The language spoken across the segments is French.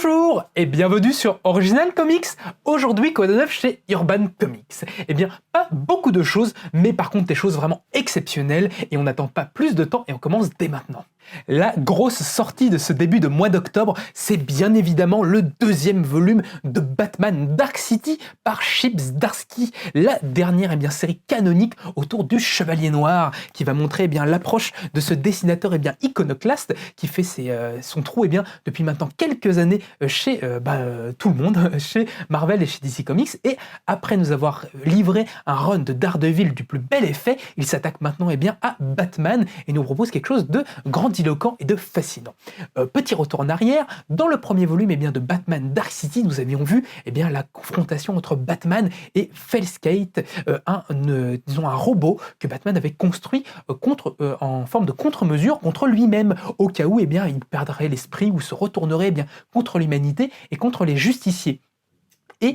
Bonjour et bienvenue sur Original Comics. Aujourd'hui, quoi de neuf chez Urban Comics? Eh bien, pas beaucoup de choses, mais par contre des choses vraiment exceptionnelles et on n'attend pas plus de temps et on commence dès maintenant. La grosse sortie de ce début de mois d'octobre, c'est bien évidemment le deuxième volume de Batman Dark City par Chip Zdarsky, la dernière série canonique autour du Chevalier Noir, qui va montrer l'approche de ce dessinateur iconoclaste qui fait son trou depuis maintenant quelques années chez tout le monde, chez Marvel et chez DC Comics. Et après nous avoir livré un run de Daredevil du plus bel effet, il s'attaque maintenant à Batman et nous propose quelque chose de grandiloquent et de fascinant. Petit retour en arrière, dans le premier volume de Batman Dark City, nous avions vu la confrontation entre Batman et Felskate, un robot que Batman avait construit en forme de contre-mesure contre lui-même, au cas où il perdrait l'esprit ou se retournerait contre l'humanité et contre les justiciers. Et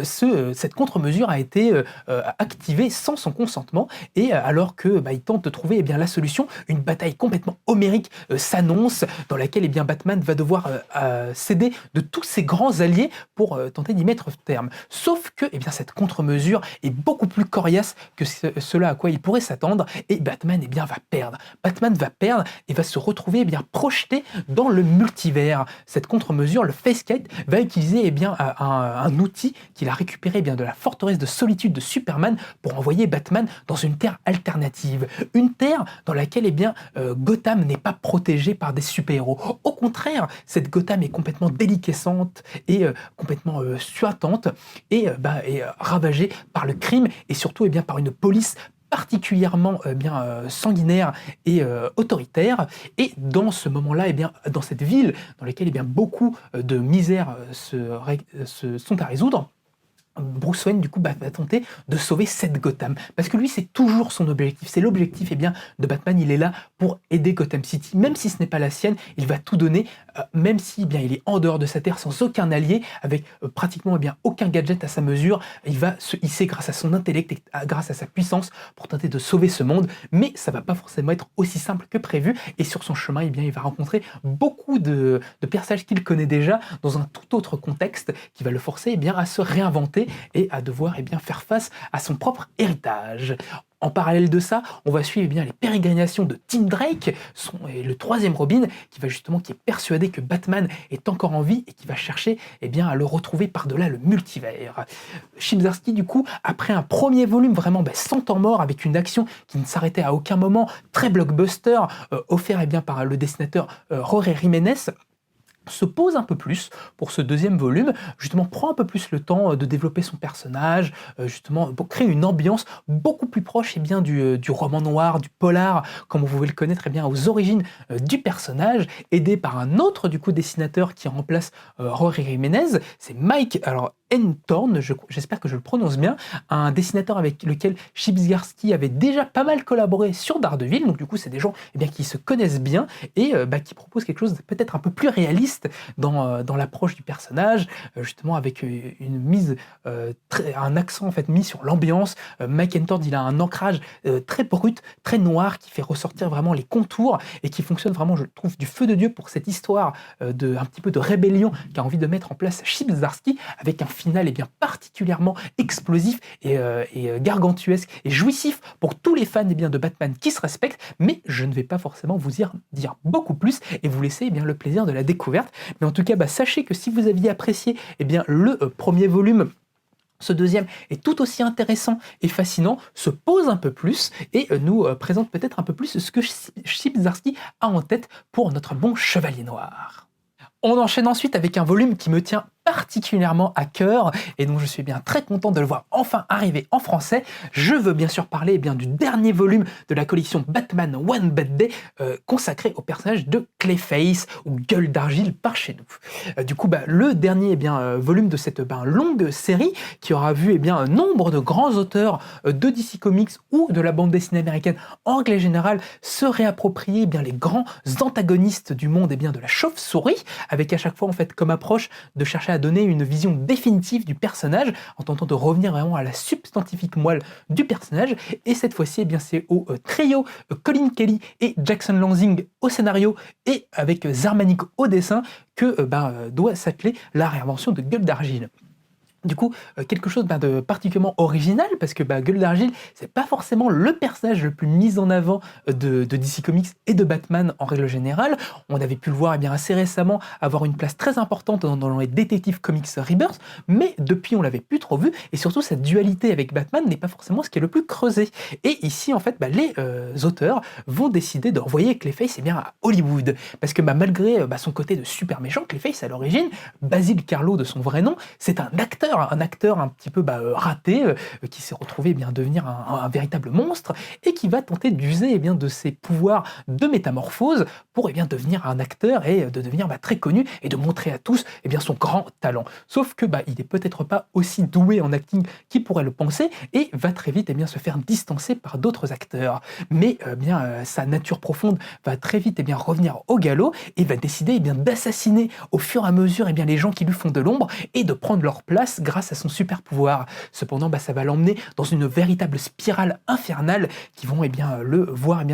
cette contre-mesure a été activée sans son consentement, et alors que il tente de trouver la solution, une bataille complètement homérique s'annonce, dans laquelle Batman va devoir s'aider de tous ses grands alliés pour tenter d'y mettre terme. Sauf que cette contre-mesure est beaucoup plus coriace que cela à quoi il pourrait s'attendre, et Batman va perdre. Batman va perdre et va se retrouver projeté dans le multivers. Cette contre-mesure, le Felskate, va utiliser un outil qu'il a récupéré de la forteresse de solitude de Superman pour envoyer Batman dans une terre alternative. Une terre dans laquelle Gotham n'est pas protégée par des super-héros. Au contraire, cette Gotham est complètement déliquescente et complètement suintante et ravagée par le crime et surtout par une police particulièrement sanguinaire et autoritaire. Et dans ce moment-là, dans cette ville dans laquelle beaucoup de misères sont à résoudre, Bruce Wayne va tenter de sauver cette Gotham, parce que lui c'est toujours son objectif, c'est l'objectif de Batman. Il est là pour aider Gotham City, même si ce n'est pas la sienne, il va tout donner, même si il est en dehors de sa terre, sans aucun allié, avec pratiquement aucun gadget à sa mesure. Il va se hisser grâce à son intellect et grâce à sa puissance pour tenter de sauver ce monde, mais ça va pas forcément être aussi simple que prévu, et sur son chemin il va rencontrer beaucoup de personnages qu'il connaît déjà dans un tout autre contexte, qui va le forcer à se réinventer et à devoir faire face à son propre héritage. En parallèle de ça, on va suivre les pérégrinations de Tim Drake, le troisième Robin, qui est persuadé que Batman est encore en vie et qui va chercher à le retrouver par-delà le multivers. Chip Zdarsky, du coup, après un premier volume vraiment sans temps mort, avec une action qui ne s'arrêtait à aucun moment, très blockbuster, offert par le dessinateur Jorge Jiménez, se pose un peu plus pour ce deuxième volume, justement prend un peu plus le temps de développer son personnage, justement pour créer une ambiance beaucoup plus proche du roman noir, du polar, comme vous pouvez le connaître aux origines du personnage, aidé par un autre dessinateur qui remplace Jorge Jiménez, c'est Mike Enthorn, j'espère que je le prononce bien, un dessinateur avec lequel Chip Zdarsky avait déjà pas mal collaboré sur Daredevil, donc du coup c'est des gens qui se connaissent bien et qui proposent quelque chose de peut-être un peu plus réaliste dans l'approche du personnage, justement avec une mise, un accent mis sur l'ambiance. Mike Enthorn, il a un ancrage très brut, très noir, qui fait ressortir vraiment les contours et qui fonctionne vraiment, je trouve, du feu de Dieu pour cette histoire un petit peu de rébellion qu'a envie de mettre en place Chip Zdarsky, avec un final particulièrement explosif et gargantuesque et jouissif pour tous les fans de Batman qui se respectent. Mais je ne vais pas forcément vous dire beaucoup plus et vous laisser le plaisir de la découverte. Mais en tout cas, sachez que si vous aviez apprécié le premier volume, ce deuxième est tout aussi intéressant et fascinant, se pose un peu plus et nous présente peut-être un peu plus ce que Chip Zdarsky a en tête pour notre bon Chevalier Noir. On enchaîne ensuite avec un volume qui me tient particulièrement à cœur et donc je suis très content de le voir enfin arriver en français. Je veux bien sûr parler du dernier volume de la collection Batman One Bad Day, consacré au personnage de Clayface, ou Gueule d'Argile par chez nous. Du coup, le dernier volume de cette longue série qui aura vu nombre de grands auteurs de DC Comics ou de la bande dessinée américaine en règle générale se réapproprier les grands antagonistes du monde de la chauve-souris, avec à chaque fois comme approche de chercher à donner une vision définitive du personnage en tentant de revenir vraiment à la substantifique moelle du personnage. Et cette fois-ci, eh bien, c'est au trio Colin Kelly et Jackson Lanzing au scénario et avec Zarmanik au dessin que doit s'atteler la réinvention de Gueule d'Argile. Du coup, quelque chose de particulièrement original, parce que Gueule d'Argile, c'est pas forcément le personnage le plus mis en avant de DC Comics et de Batman en règle générale. On avait pu le voir assez récemment avoir une place très importante dans les Detective Comics Rebirth, mais depuis on l'avait plus trop vu, et surtout cette dualité avec Batman n'est pas forcément ce qui est le plus creusé. Et ici, en fait, les auteurs vont décider de renvoyer Clayface à Hollywood, parce que malgré son côté de super méchant, Clayface à l'origine, Basil Carlo de son vrai nom, c'est un acteur un petit peu raté, qui s'est retrouvé devenir un véritable monstre et qui va tenter d'user de ses pouvoirs de métamorphose pour devenir un acteur et de devenir très connu et de montrer à tous son grand talent. Sauf que il n'est peut-être pas aussi doué en acting qu'il pourrait le penser et va très vite se faire distancer par d'autres acteurs. Mais sa nature profonde va très vite revenir au galop et va décider d'assassiner au fur et à mesure les gens qui lui font de l'ombre et de prendre leur place grâce à son super pouvoir. Cependant, ça va l'emmener dans une véritable spirale infernale qui vont le voir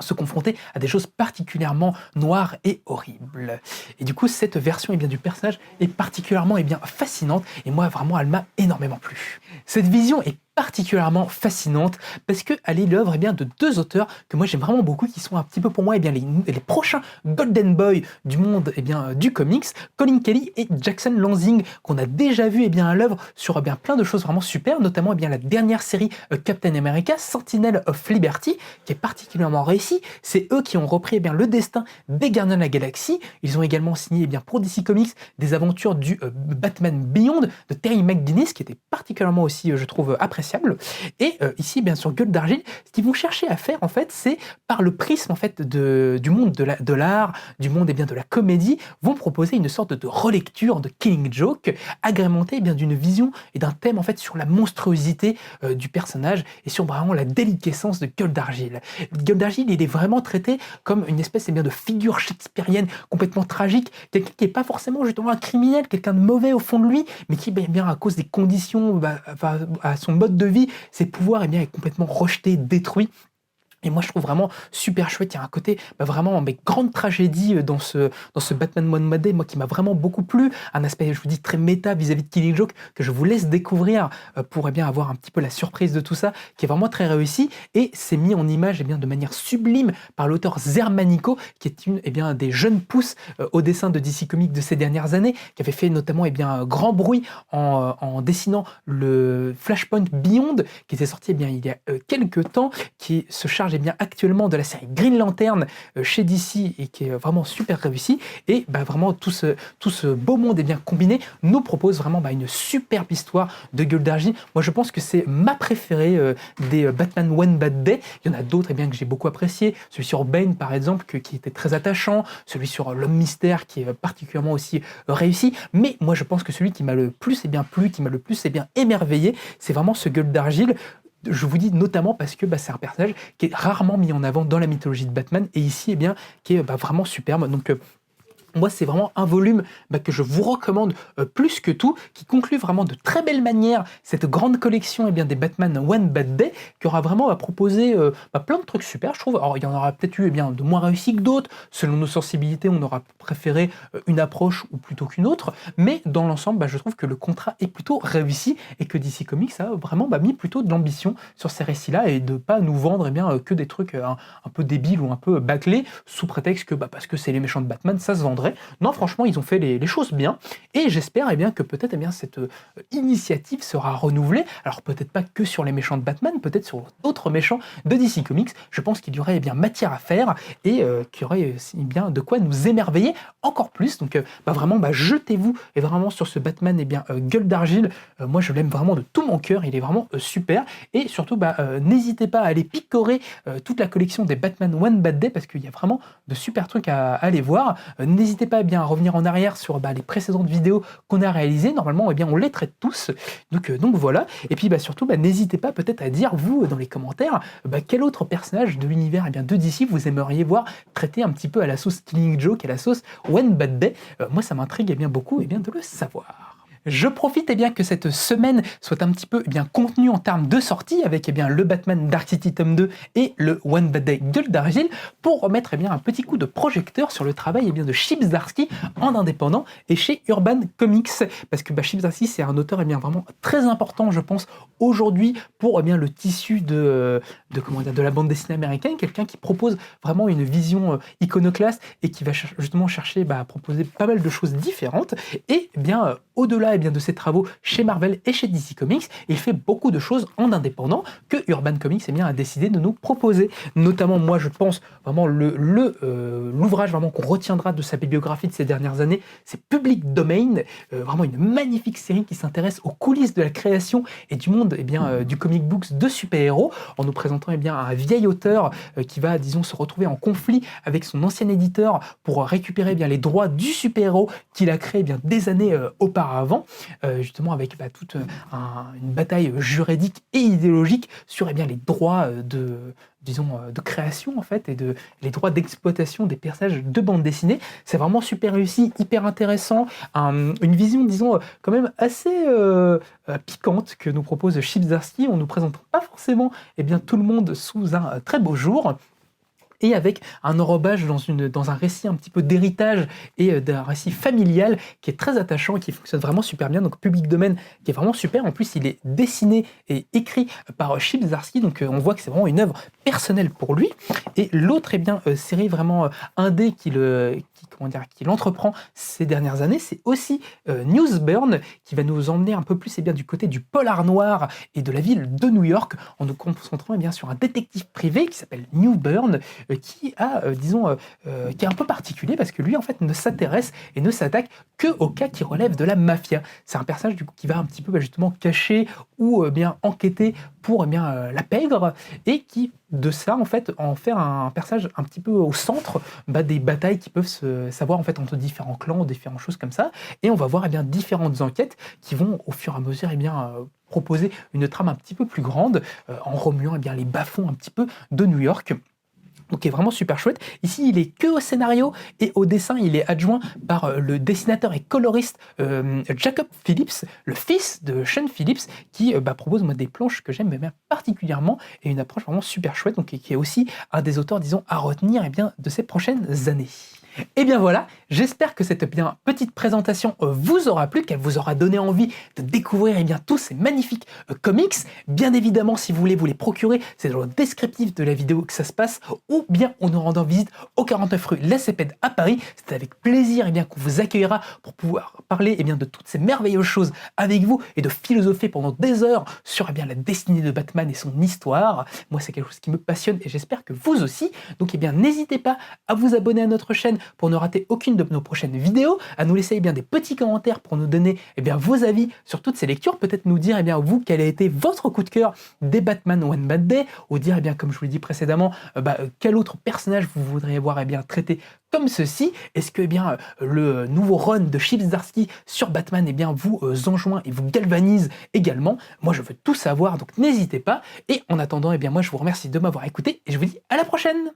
se confronter à des choses particulièrement noires et horribles. Et du coup, cette version du personnage est particulièrement fascinante et moi, vraiment, elle m'a énormément plu. Cette vision est particulièrement fascinante parce qu'elle est l'œuvre de deux auteurs que moi j'aime vraiment beaucoup, qui sont un petit peu pour moi les prochains Golden Boy du monde du comics, Colin Kelly et Jackson Lanzing, qu'on a déjà vu à l'œuvre sur plein de choses vraiment super, notamment la dernière série Captain America, Sentinel of Liberty, qui est particulièrement réussie. C'est eux qui ont repris le destin des Gardiens de la Galaxie. Ils ont également signé pour DC Comics des aventures du Batman Beyond de Terry McGinnis, qui était particulièrement aussi, je trouve, appréciable. Et ici, sur Gueule d'Argile, ce qu'ils vont chercher à faire, en fait, c'est par le prisme du monde de l'art, du monde de la comédie, vont proposer une sorte de relecture de Killing Joke, agrémentée d'une vision et d'un thème sur la monstruosité du personnage et sur vraiment la déliquescence de Gueule d'Argile. Gueule d'Argile, il est vraiment traité comme une espèce de figure shakespearienne complètement tragique, quelqu'un qui n'est pas forcément justement un criminel, quelqu'un de mauvais au fond de lui, mais qui, à cause des conditions, à son mode de vie, ses pouvoirs est complètement rejeté, détruit. Et moi, je trouve vraiment super chouette. Il y a un côté vraiment grande tragédie dans ce Batman One Bad Day, moi qui m'a vraiment beaucoup plu. Un aspect, je vous dis, très méta vis-à-vis de Killing Joke que je vous laisse découvrir pour avoir un petit peu la surprise de tout ça, qui est vraiment très réussi. Et c'est mis en image de manière sublime par l'auteur Zermanico, qui est une des jeunes pousses au dessin de DC Comics de ces dernières années, qui avait fait notamment un grand bruit en dessinant le Flashpoint Beyond, qui était sorti il y a quelques temps, qui se charge actuellement de la série Green Lantern chez DC et qui est vraiment super réussi. Et vraiment tout ce beau monde combiné nous propose vraiment une superbe histoire de Gueule d'Argile. Moi, je pense que c'est ma préférée des Batman One Bad Day. Il y en a d'autres que j'ai beaucoup apprécié. Celui sur Bane, par exemple, qui était très attachant. Celui sur l'Homme Mystère, qui est particulièrement aussi réussi. Mais moi, je pense que celui qui m'a le plus plu, qui m'a le plus émerveillé, c'est vraiment ce Gueule d'Argile. Je vous dis notamment parce que c'est un personnage qui est rarement mis en avant dans la mythologie de Batman et ici qui est vraiment superbe. Donc moi, c'est vraiment un volume que je vous recommande plus que tout, qui conclut vraiment de très belle manière cette grande collection des Batman One Bad Day, qui aura vraiment à proposer plein de trucs super, je trouve. Alors, il y en aura peut-être eu de moins réussis que d'autres. Selon nos sensibilités, on aura préféré une approche ou plutôt qu'une autre. Mais dans l'ensemble, je trouve que le contrat est plutôt réussi et que DC Comics a vraiment mis plutôt de l'ambition sur ces récits-là et de ne pas nous vendre que des trucs un peu débiles ou un peu bâclés sous prétexte que parce que c'est les méchants de Batman, ça se vendrait. Non, franchement, ils ont fait les choses bien et j'espère que peut-être cette initiative sera renouvelée. Alors peut-être pas que sur les méchants de Batman, peut-être sur d'autres méchants de DC Comics. Je pense qu'il y aurait matière à faire et qu'il y aurait de quoi nous émerveiller encore plus. Donc vraiment, jetez-vous et vraiment sur ce Batman Gueule d'Argile. Moi, je l'aime vraiment de tout mon cœur. Il est vraiment super et surtout, n'hésitez pas à aller picorer toute la collection des Batman One Bad Day parce qu'il y a vraiment de super trucs à aller voir. N'hésitez n'hésitez pas bien à revenir en arrière sur les précédentes vidéos qu'on a réalisées. Normalement, on les traite tous. Donc voilà. Et puis surtout, n'hésitez pas peut-être à dire, vous, dans les commentaires, quel autre personnage de l'univers de DC vous aimeriez voir traité un petit peu à la sauce Killing Joke, à la sauce One Bad Day. Moi, ça m'intrigue beaucoup de le savoir. Je profite que cette semaine soit un petit peu contenue en termes de sortie avec le Batman Dark City tome 2 et le One Bad Day Gueule d'Argile pour remettre un petit coup de projecteur sur le travail de Chip Zdarsky en indépendant et chez Urban Comics, parce que Chip Zdarsky c'est un auteur vraiment très important, je pense, aujourd'hui pour le tissu de la bande dessinée américaine, quelqu'un qui propose vraiment une vision iconoclaste et qui va justement chercher à proposer pas mal de choses différentes. Et au-delà de ses travaux chez Marvel et chez DC Comics, il fait beaucoup de choses en indépendant que Urban Comics a décidé de nous proposer. Notamment, moi, je pense vraiment l'ouvrage qu'on retiendra de sa bibliographie de ces dernières années, c'est Public Domain, vraiment une magnifique série qui s'intéresse aux coulisses de la création et du monde du comic books de super-héros, en nous présentant un vieil auteur qui va, disons, se retrouver en conflit avec son ancien éditeur pour récupérer les droits du super-héros qu'il a créé des années auparavant, justement avec toute une bataille juridique et idéologique sur les droits de création en fait, et les droits d'exploitation des personnages de bande dessinée. C'est vraiment super réussi, hyper intéressant, une vision, disons, quand même assez piquante que nous propose Chip Zdarsky. On nous présente pas forcément tout le monde sous un très beau jour, et avec un enrobage dans un récit un petit peu d'héritage et d'un récit familial qui est très attachant et qui fonctionne vraiment super bien. Donc Public Domain qui est vraiment super. En plus, il est dessiné et écrit par Chip Zdarsky, donc on voit que c'est vraiment une œuvre personnelle pour lui. Et l'autre série vraiment indé qu'il entreprend ces dernières années, c'est aussi Newsburn, qui va nous emmener un peu plus du côté du polar noir et de la ville de New York, en nous concentrant sur un détective privé qui s'appelle Newburn, qui est un peu particulier parce que lui en fait ne s'intéresse et ne s'attaque que aux cas qui relèvent de la mafia. C'est un personnage qui va un petit peu justement cacher ou enquêter pour la pègre, et qui de ça en fait en faire un personnage un petit peu au centre des batailles qui peuvent se savoir en fait entre différents clans, différentes choses comme ça. Et on va voir différentes enquêtes qui vont au fur et à mesure proposer une trame un petit peu plus grande, en remuant les bas-fonds un petit peu de New York. Donc il est vraiment super chouette. Ici, il est que au scénario, et au dessin, il est adjoint par le dessinateur et coloriste Jacob Phillips, le fils de Sean Phillips, qui propose des planches que j'aime particulièrement, et une approche vraiment super chouette, donc qui est aussi un des auteurs, disons, à retenir de ces prochaines années. Et bien voilà, j'espère que cette petite présentation vous aura plu, qu'elle vous aura donné envie de découvrir tous ces magnifiques comics. Bien évidemment, si vous voulez vous les procurer, c'est dans le descriptif de la vidéo que ça se passe, ou bien en nous rendant visite au 49 rue La Cépède à Paris. C'est avec plaisir qu'on vous accueillera pour pouvoir parler de toutes ces merveilleuses choses avec vous et de philosopher pendant des heures sur la destinée de Batman et son histoire. Moi, c'est quelque chose qui me passionne et j'espère que vous aussi. Donc n'hésitez pas à vous abonner à notre chaîne pour ne rater aucune de nos prochaines vidéos, à nous laisser des petits commentaires pour nous donner vos avis sur toutes ces lectures, peut-être nous dire vous quel a été votre coup de cœur des Batman One Bad Day, ou dire comme je vous l'ai dit précédemment, quel autre personnage vous voudriez voir traité comme ceci. Est-ce que le nouveau run de Chip Zdarsky sur Batman vous enjoint et vous galvanise également? Moi je veux tout savoir, donc n'hésitez pas. Et en attendant, moi je vous remercie de m'avoir écouté et je vous dis à la prochaine.